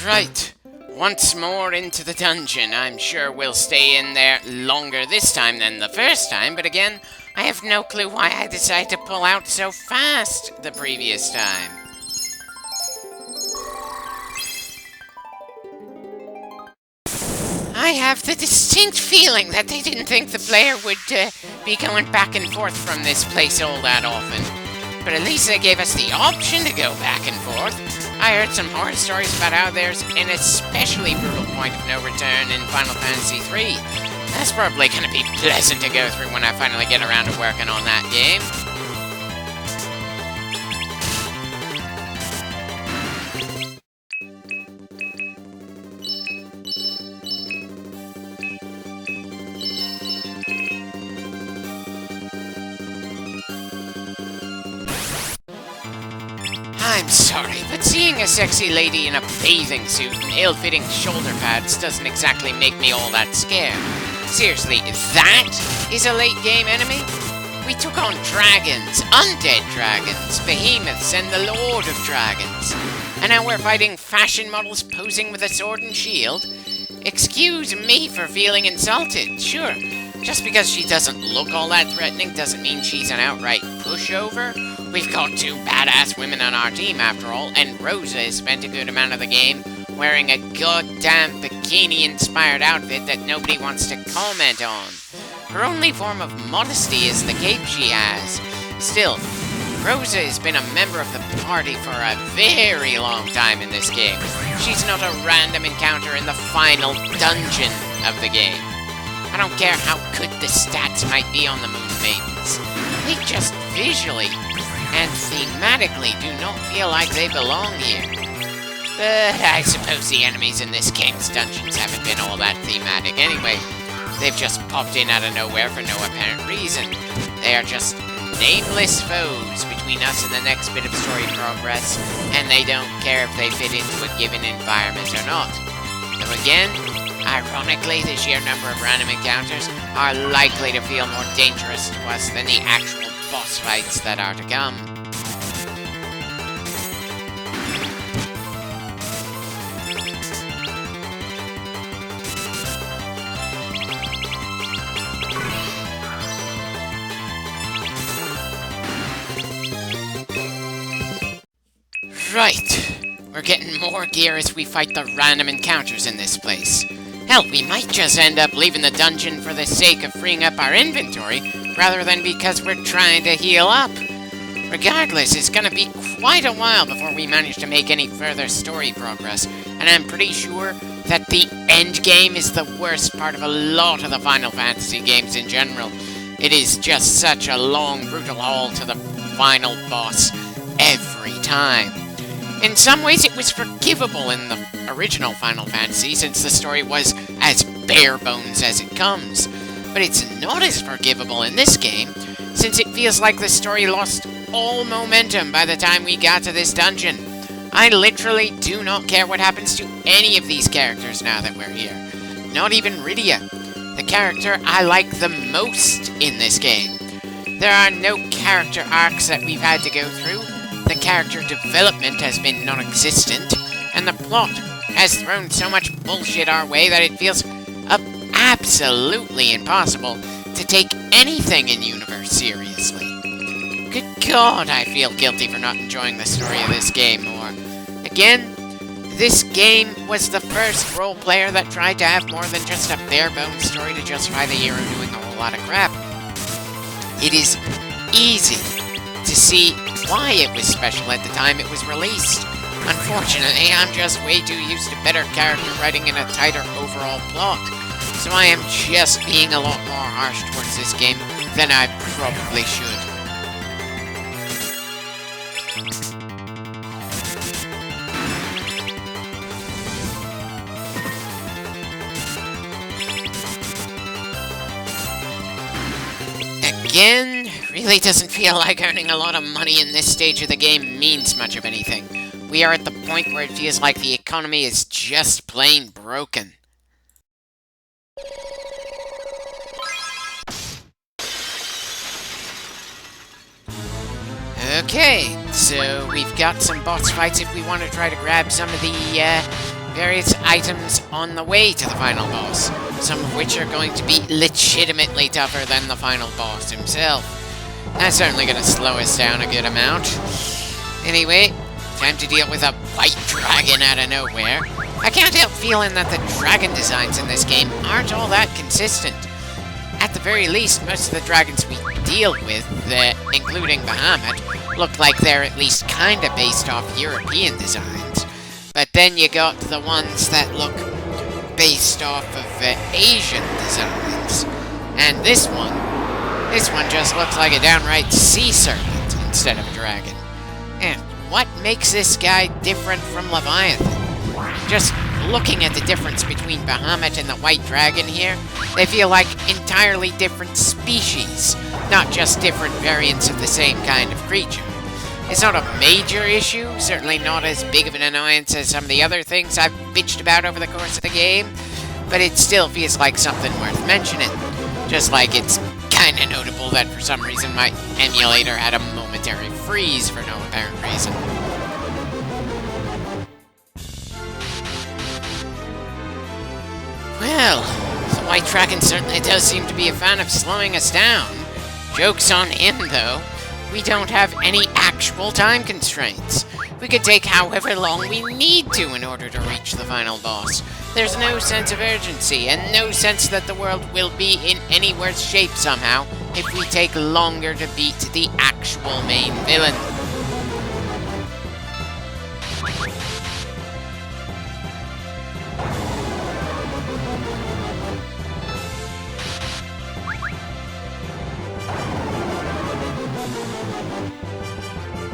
Right. Once more into the dungeon. I'm sure we'll stay in there longer this time than the first time, but again, I have no clue why I decided to pull out so fast the previous time. I have the distinct feeling that they didn't think the player would be going back and forth from this place all that often. But at least they gave us the option to go back and forth. I heard some horror stories about how there's an especially brutal point of no return in Final Fantasy III. That's probably going to be pleasant to go through when I finally get around to working on that game. I'm sorry, but seeing a sexy lady in a bathing suit and ill-fitting shoulder pads doesn't exactly make me all that scared. Seriously, that is a late-game enemy? We took on dragons, undead dragons, behemoths, and the Lord of Dragons. And now we're fighting fashion models posing with a sword and shield? Excuse me for feeling insulted, sure. Just because she doesn't look all that threatening doesn't mean she's an outright pushover. We've got two badass women on our team, after all, and Rosa has spent a good amount of the game wearing a goddamn bikini-inspired outfit that nobody wants to comment on. Her only form of modesty is the cape she has. Still, Rosa has been a member of the party for a very long time in this game. She's not a random encounter in the final dungeon of the game. I don't care how good the stats might be on the Moon Maidens. They just visually and thematically do not feel like they belong here. But I suppose the enemies in this game's dungeons haven't been all that thematic anyway. They've just popped in out of nowhere for no apparent reason. They are just nameless foes between us and the next bit of story progress, and they don't care if they fit into a given environment or not. Though again, ironically, the sheer number of random encounters are likely to feel more dangerous to us than the actual boss fights that are to come. Right. We're getting more gear as we fight the random encounters in this place. Hell, we might just end up leaving the dungeon for the sake of freeing up our inventory, rather than because we're trying to heal up. Regardless, it's gonna be quite a while before we manage to make any further story progress, and I'm pretty sure that the end game is the worst part of a lot of the Final Fantasy games in general. It is just such a long, brutal haul to the final boss every time. In some ways, it was forgivable in the original Final Fantasy, since the story was as bare bones as it comes. But it's not as forgivable in this game, since it feels like the story lost all momentum by the time we got to this dungeon. I literally do not care what happens to any of these characters now that we're here. Not even Rydia, the character I like the most in this game. There are no character arcs that we've had to go through. The character development has been non-existent, and the plot has thrown so much bullshit our way that it feels absolutely impossible to take anything in Universe seriously. Good God, I feel guilty for not enjoying the story of this game more. Again, this game was the first role player that tried to have more than just a bare-bones story to justify the hero doing a whole lot of crap. It is easy to see why it was special at the time it was released. Unfortunately, I'm just way too used to better character writing and a tighter overall plot, so I am just being a lot more harsh towards this game than I probably should. Again, really doesn't feel like earning a lot of money in this stage of the game means much of anything. We are at the point where it feels like the economy is just plain broken. Okay, so we've got some boss fights if we want to try to grab some of the various items on the way to the final boss, some of which are going to be legitimately tougher than the final boss himself. That's certainly going to slow us down a good amount. Anyway, time to deal with a white dragon out of nowhere. I can't help feeling that the dragon designs in this game aren't all that consistent. At the very least, most of the dragons we deal with, including Bahamut, look like they're at least kinda based off European designs. But then you got the ones that look based off of Asian designs. And this one just looks like a downright sea serpent instead of a dragon. And what makes this guy different from Leviathan? Just looking at the difference between Bahamut and the White Dragon here, they feel like entirely different species, not just different variants of the same kind of creature. It's not a major issue, certainly not as big of an annoyance as some of the other things I've bitched about over the course of the game, but it still feels like something worth mentioning. Just like it's kinda notable that for some reason my emulator had a momentary freeze for no apparent reason. Well, the White Dragon certainly does seem to be a fan of slowing us down. Joke's on him, though. We don't have any actual time constraints. We could take however long we need to in order to reach the final boss. There's no sense of urgency, and no sense that the world will be in any worse shape somehow if we take longer to beat the actual main villain.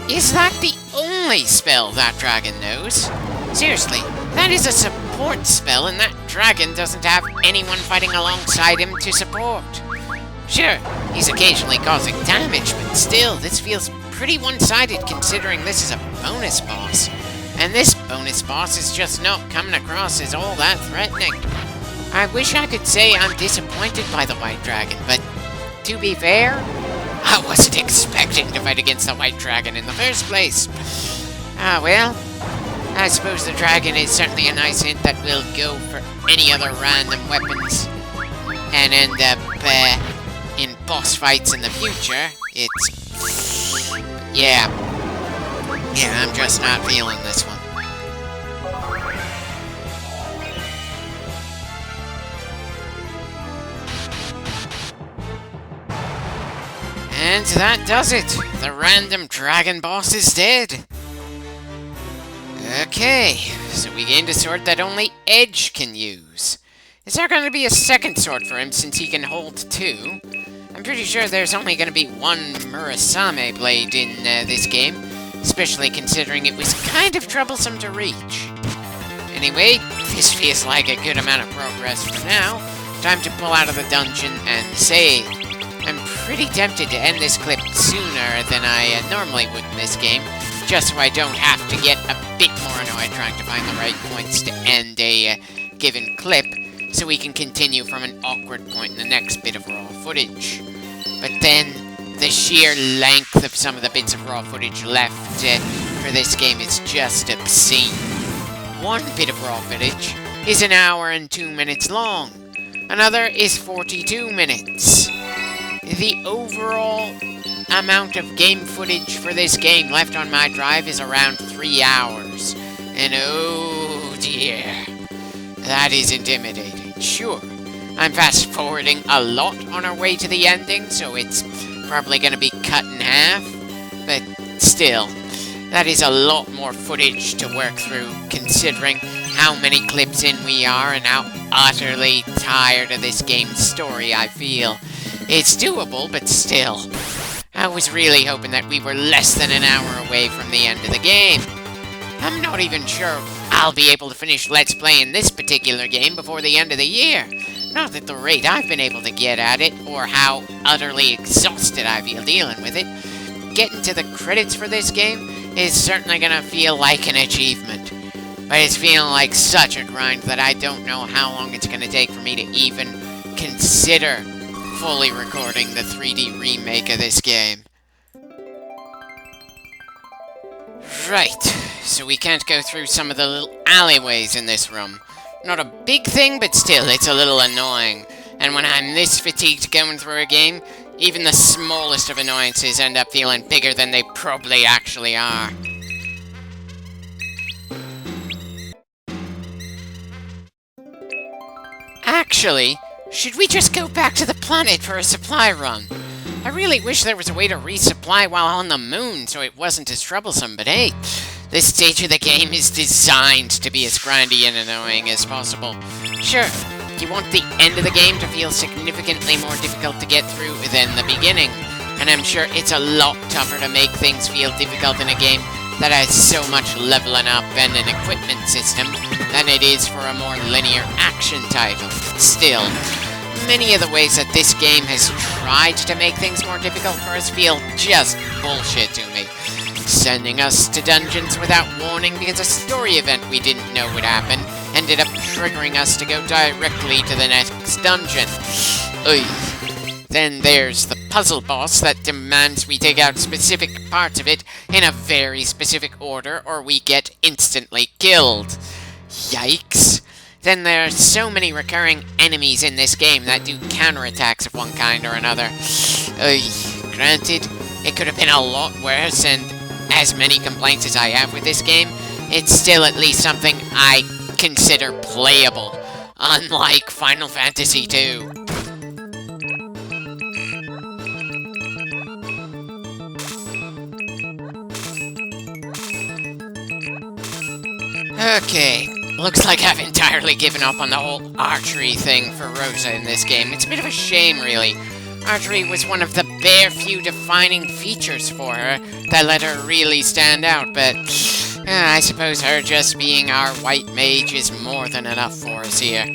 Is that the only spell that dragon knows? Seriously, that is a support spell, and that dragon doesn't have anyone fighting alongside him to support. Sure, he's occasionally causing damage, but still, this feels pretty one-sided considering this is a bonus boss. And this bonus boss is just not coming across as all that threatening. I wish I could say I'm disappointed by the White Dragon, but to be fair, I wasn't expecting to fight against the White Dragon in the first place. Ah, well, I suppose the dragon is certainly a nice hint that we'll go for any other random weapons and end up in boss fights in the future. Yeah, I'm just not feeling this one. And that does it. The random dragon boss is dead. Okay, so we gained a sword that only Edge can use. Is there going to be a second sword for him since he can hold two? I'm pretty sure there's only going to be one Murasame blade in this game, especially considering it was kind of troublesome to reach. Anyway, this feels like a good amount of progress for now. Time to pull out of the dungeon and save. I'm pretty tempted to end this clip sooner than I normally would in this game, just so I don't have to get a bit more annoyed trying to find the right points to end a given clip, so we can continue from an awkward point in the next bit of raw footage. But then, the sheer length of some of the bits of raw footage left for this game is just obscene. One bit of raw footage is 1 hour and 2 minutes long. Another is 42 minutes. The overall amount of game footage for this game left on my drive is around 3 hours. And oh dear, that is intimidating. Sure, I'm fast forwarding a lot on our way to the ending, so it's probably going to be cut in half. But still, that is a lot more footage to work through, considering how many clips in we are and how utterly tired of this game's story I feel. It's doable, but still. I was really hoping that we were less than 1 hour away from the end of the game. I'm not even sure I'll be able to finish Let's Playing this particular game before the end of the year. Not at the rate I've been able to get at it, or how utterly exhausted I feel dealing with it. Getting to the credits for this game is certainly gonna feel like an achievement. But it's feeling like such a grind that I don't know how long it's gonna take for me to even consider fully recording the 3D remake of this game. Right, so we can't go through some of the little alleyways in this room. Not a big thing, but still, it's a little annoying. And when I'm this fatigued going through a game, even the smallest of annoyances end up feeling bigger than they probably actually are. Actually, should we just go back to the planet for a supply run? I really wish there was a way to resupply while on the moon so it wasn't as troublesome, but hey, this stage of the game is designed to be as grindy and annoying as possible. Sure, you want the end of the game to feel significantly more difficult to get through than the beginning, and I'm sure it's a lot tougher to make things feel difficult in a game that has so much leveling up and an equipment system than it is for a more linear action title. Still, many of the ways that this game has tried to make things more difficult for us feel just bullshit to me. Sending us to dungeons without warning because a story event we didn't know would happen ended up triggering us to go directly to the next dungeon. Ugh. Then there's the puzzle boss that demands we take out specific parts of it in a very specific order or we get instantly killed. Yikes. Then there are so many recurring enemies in this game that do counterattacks of one kind or another. Granted, it could have been a lot worse, and as many complaints as I have with this game, it's still at least something I consider playable, unlike Final Fantasy II. Okay, looks like I've entirely given up on the whole archery thing for Rosa in this game. It's a bit of a shame, really. Archery was one of the bare few defining features for her that let her really stand out, but I suppose her just being our white mage is more than enough for us here.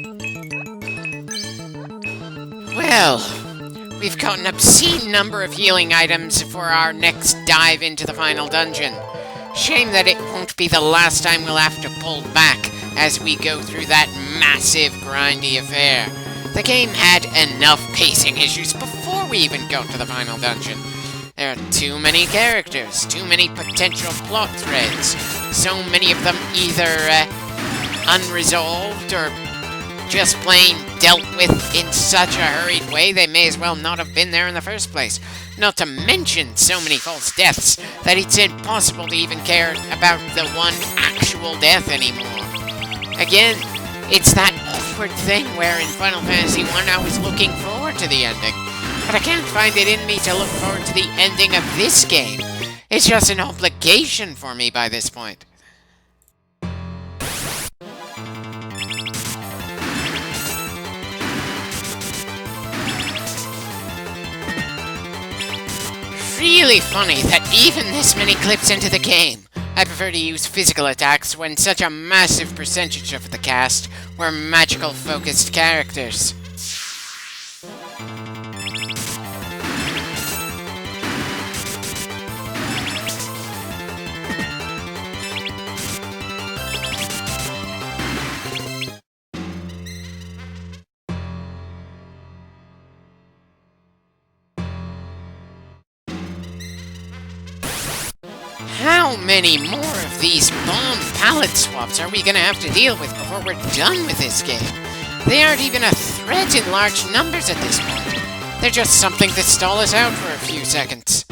Well, we've got an obscene number of healing items for our next dive into the final dungeon. Shame that it won't be the last time we'll have to pull back as we go through that massive grindy affair. The game had enough pacing issues before we even got to the final dungeon. There are too many characters, too many potential plot threads, so many of them either unresolved or just plain dealt with in such a hurried way they may as well not have been there in the first place. Not to mention so many false deaths that it's impossible to even care about the one actual death anymore. Again, it's that awkward thing where in Final Fantasy I I was looking forward to the ending, but I can't find it in me to look forward to the ending of this game. It's just an obligation for me by this point. Really funny that even this many clips into the game, I prefer to use physical attacks when such a massive percentage of the cast were magical-focused characters. How many more of these bomb palette swaps are we gonna have to deal with before we're done with this game? They aren't even a threat in large numbers at this point. They're just something to stall us out for a few seconds.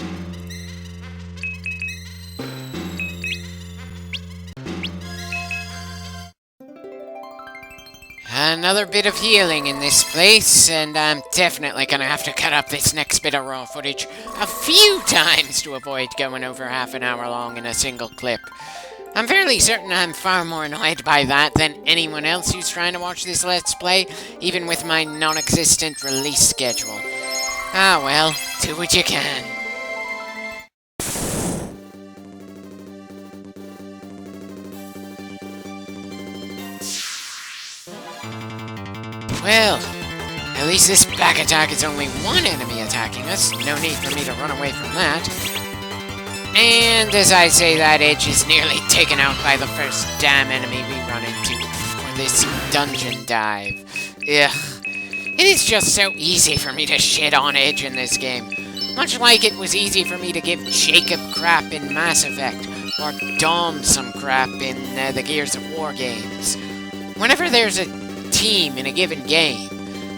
Another bit of healing in this place, and I'm definitely gonna have to cut up this next bit of raw footage a few times to avoid going over half an hour long in a single clip. I'm fairly certain I'm far more annoyed by that than anyone else who's trying to watch this Let's Play, even with my non-existent release schedule. Ah well, do what you can. Well, at least this back attack is only one enemy attacking us. No need for me to run away from that. And as I say that, Edge is nearly taken out by the first damn enemy we run into for this dungeon dive. Ugh. It is just so easy for me to shit on Edge in this game. Much like it was easy for me to give Jacob crap in Mass Effect, or dom some crap in the Gears of War games. Whenever there's a team in a given game,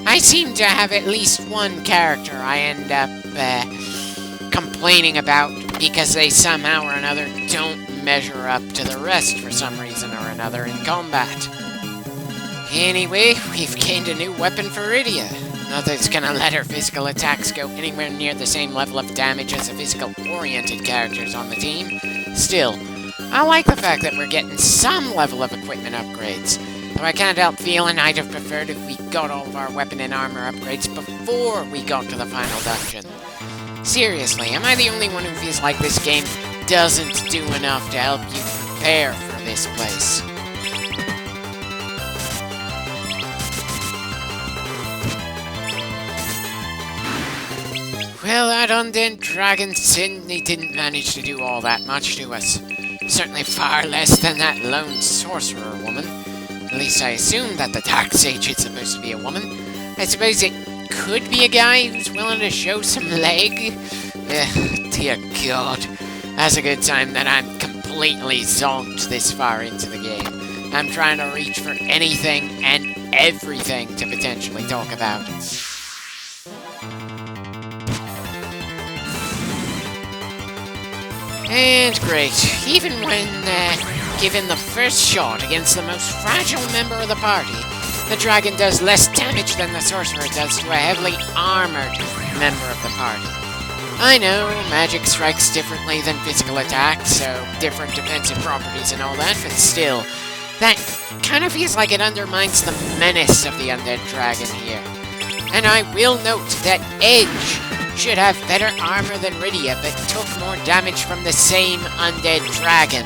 I seem to have at least one character I end up complaining about because they somehow or another don't measure up to the rest for some reason or another in combat. Anyway, we've gained a new weapon for Rydia. Not that it's gonna let her physical attacks go anywhere near the same level of damage as the physical-oriented characters on the team. Still, I like the fact that we're getting some level of equipment upgrades. Though I can't help feeling I'd have preferred if we got all of our weapon and armor upgrades before we got to the final dungeon. Seriously, am I the only one who feels like this game doesn't do enough to help you prepare for this place? Well, that undead dragon certainly didn't manage to do all that much to us. Certainly far less than that lone sorcerer woman. At least I assume that the Dark Sage is supposed to be a woman. I suppose it could be a guy who's willing to show some leg. Dear God. That's a good time that I'm completely zonked this far into the game. I'm trying to reach for anything and everything to potentially talk about. And great. Even when given the first shot against the most fragile member of the party, the dragon does less damage than the sorcerer does to a heavily armored member of the party. I know, magic strikes differently than physical attacks, so different defensive properties and all that, but still, that kind of feels like it undermines the menace of the undead dragon here. And I will note that Edge should have better armor than Rydia, but took more damage from the same undead dragon.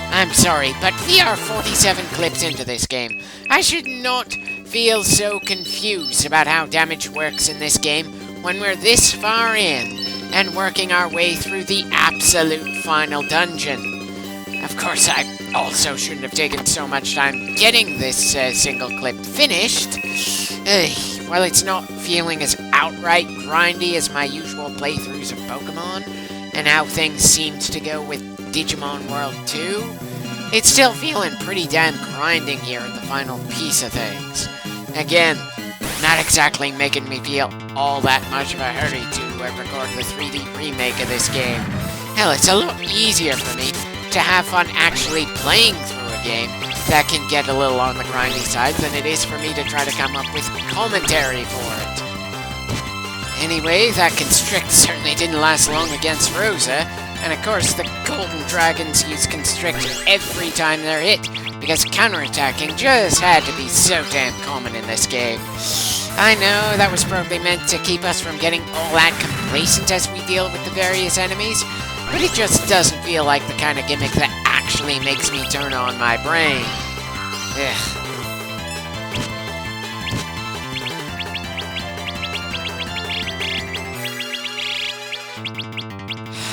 I'm sorry, but we are 47 clips into this game. I should not feel so confused about how damage works in this game when we're this far in and working our way through the absolute final dungeon. Of course, I also shouldn't have taken so much time getting this single clip finished. While it's not feeling as outright grindy as my usual playthroughs of Pokemon, and how things seemed to go with Digimon World 2, it's still feeling pretty damn grinding here at the final piece of things. Again, not exactly making me feel all that much of a hurry to record the 3D remake of this game. Hell, it's a lot easier for me to have fun actually playing through a game that can get a little on the grindy side than it is for me to try to come up with commentary for it. Anyway, that Constrict certainly didn't last long against Rosa, and of course the Golden Dragons use Constrict every time they're hit, because counterattacking just had to be so damn common in this game. I know that was probably meant to keep us from getting all that complacent as we deal with the various enemies, but it just doesn't feel like the kind of gimmick that actually makes me turn on my brain. Ugh.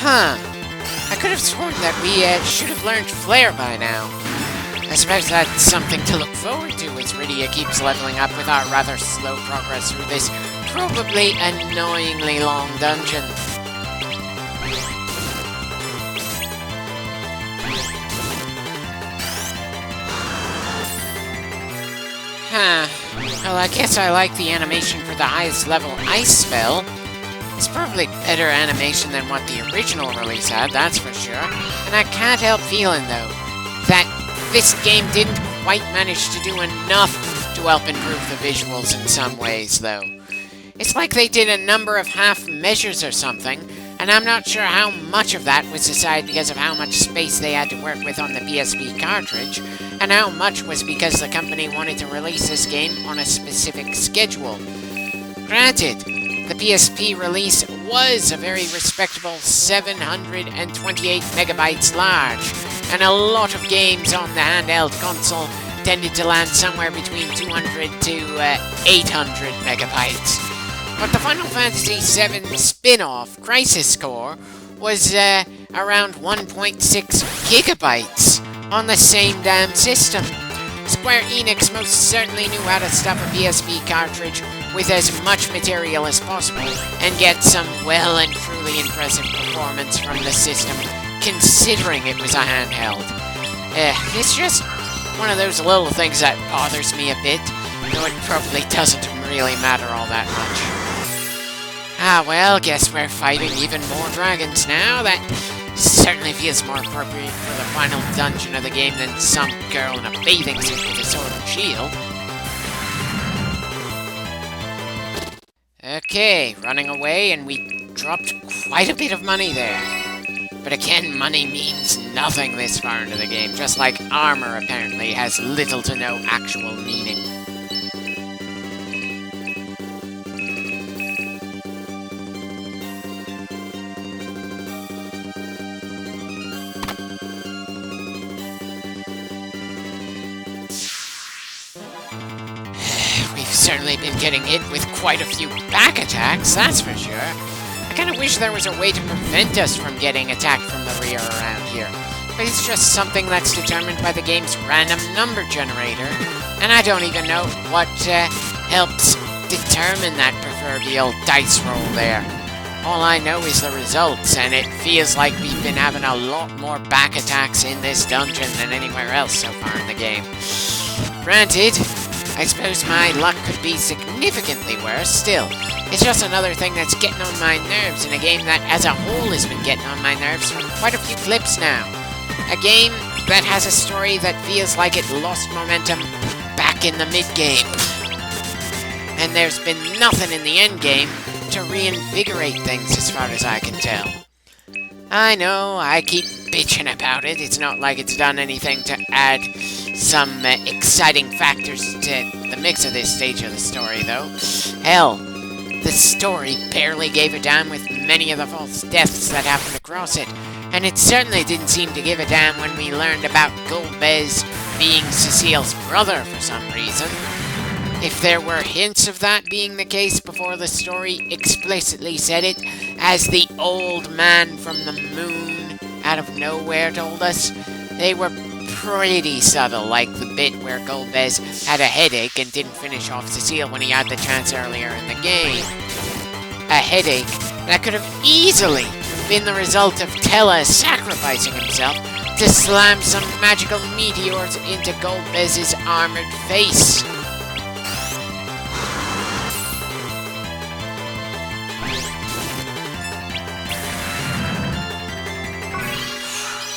Huh. I could have sworn that we should have learned Flare by now. I suppose that's something to look forward to as Rydia keeps leveling up with our rather slow progress through this probably annoyingly long dungeon. Huh. Well, I guess I like the animation for the highest level ice spell. It's probably better animation than what the original release had, that's for sure. And I can't help feeling, though, that this game didn't quite manage to do enough to help improve the visuals in some ways, though. It's like they did a number of half measures or something, and I'm not sure how much of that was decided because of how much space they had to work with on the PSP cartridge, and how much was because the company wanted to release this game on a specific schedule. Granted, the PSP release was a very respectable 728 megabytes large, and a lot of games on the handheld console tended to land somewhere between 200 to 800 megabytes. But the Final Fantasy VII spin-off, Crisis Core, was around 1.6 gigabytes on the same damn system. Square Enix most certainly knew how to stuff a PSP cartridge with as much material as possible and get some well and truly impressive performance from the system considering it was a handheld. It's just one of those little things that bothers me a bit, though it probably doesn't really matter all that much. Ah, well, guess we're fighting even more dragons now. That certainly feels more appropriate for the final dungeon of the game than some girl in a bathing suit with a sword and shield. Okay, running away, and we dropped quite a bit of money there. But again, money means nothing this far into the game, just like armor apparently has little to no actual meaning. We've certainly been getting hit with quite a few back attacks, that's for sure. I kind of wish there was a way to prevent us from getting attacked from the rear around here. But it's just something that's determined by the game's random number generator, and I don't even know what helps determine that proverbial dice roll there. All I know is the results, and it feels like we've been having a lot more back attacks in this dungeon than anywhere else so far in the game. Granted, I suppose my luck could be significantly worse. Still, it's just another thing that's getting on my nerves in a game that as a whole has been getting on my nerves for quite a few clips now. A game that has a story that feels like it lost momentum back in the mid-game. And there's been nothing in the end-game to reinvigorate things as far as I can tell. I know, I keep bitching about it. It's not like it's done anything to add some exciting factors to the mix of this stage of the story, though. Hell, the story barely gave a damn with many of the false deaths that happened across it, and it certainly didn't seem to give a damn when we learned about Golbez being Cecile's brother for some reason. If there were hints of that being the case before the story explicitly said it, as the old man from the moon out of nowhere told us, they were pretty subtle, like the bit where Golbez had a headache and didn't finish off Cecile when he had the chance earlier in the game. A headache that could have easily been the result of Tella sacrificing himself to slam some magical meteors into Golbez's armored face.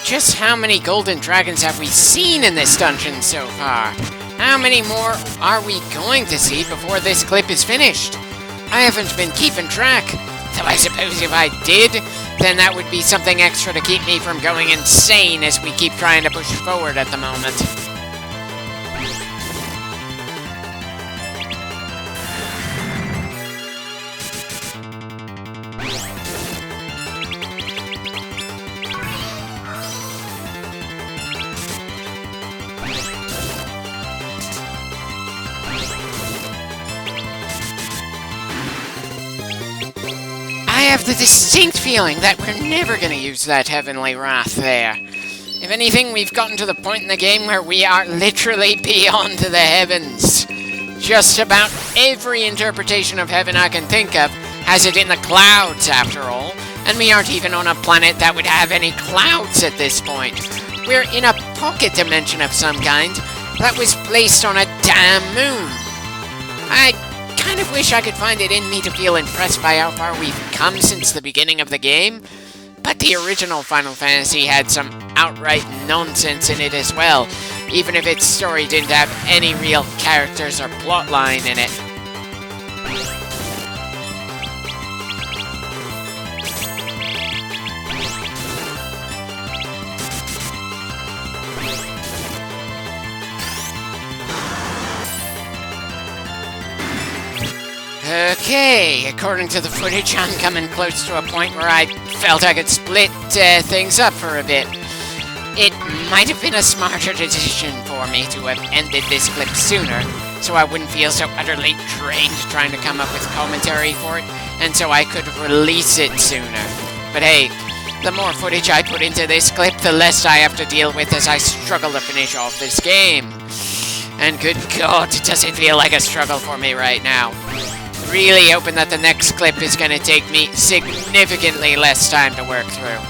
Just how many golden dragons have we seen in this dungeon so far? How many more are we going to see before this clip is finished? I haven't been keeping track, though I suppose if I did, then that would be something extra to keep me from going insane as we keep trying to push forward at the moment. I have the distinct feeling that we're never going to use that Heavenly Wrath there. If anything, we've gotten to the point in the game where we are literally beyond the heavens. Just about every interpretation of heaven I can think of has it in the clouds, after all, and we aren't even on a planet that would have any clouds at this point. We're in a pocket dimension of some kind that was placed on a damn moon. I kind of wish I could find it in me to feel impressed by how far we've come since the beginning of the game, but the original Final Fantasy had some outright nonsense in it as well, even if its story didn't have any real characters or plotline in it. Okay, according to the footage, I'm coming close to a point where I felt I could split things up for a bit. It might have been a smarter decision for me to have ended this clip sooner, so I wouldn't feel so utterly drained trying to come up with commentary for it, and so I could release it sooner. But hey, the more footage I put into this clip, the less I have to deal with as I struggle to finish off this game. And good God, does it feel like a struggle for me right now. Really hoping that the next clip is going to take me significantly less time to work through.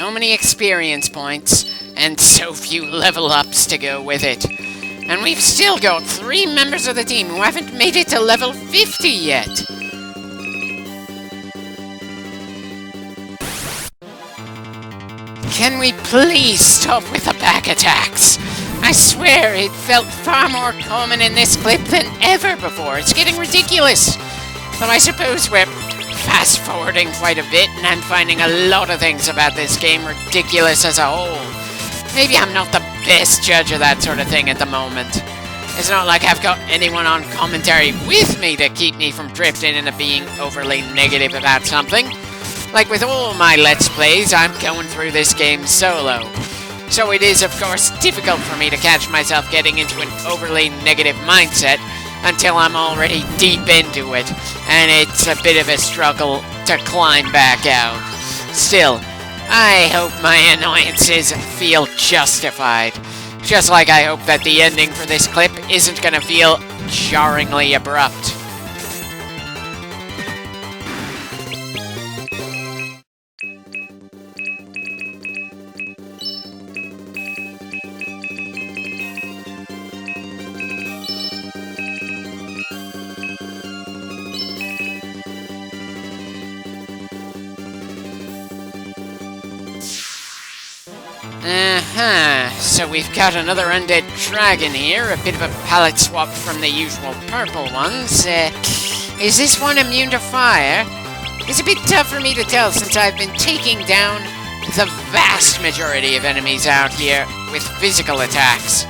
so many experience points, and so few level ups to go with it. And we've still got 3 members of the team who haven't made it to level 50 yet. Can we please stop with the back attacks? I swear it felt far more common in this clip than ever before. It's getting ridiculous. But I suppose we're fast forwarding quite a bit, and I'm finding a lot of things about this game ridiculous as a whole. Maybe I'm not the best judge of that sort of thing at the moment. It's not like I've got anyone on commentary with me to keep me from drifting into being overly negative about something. Like with all my Let's Plays, I'm going through this game solo. So it is, of course, difficult for me to catch myself getting into an overly negative mindset until I'm already deep into it, and it's a bit of a struggle to climb back out. Still, I hope my annoyances feel justified. Just like I hope that the ending for this clip isn't gonna feel jarringly abrupt. So we've got another undead dragon here, a bit of a palette swap from the usual purple ones. Is this one immune to fire? It's a bit tough for me to tell since I've been taking down the vast majority of enemies out here with physical attacks.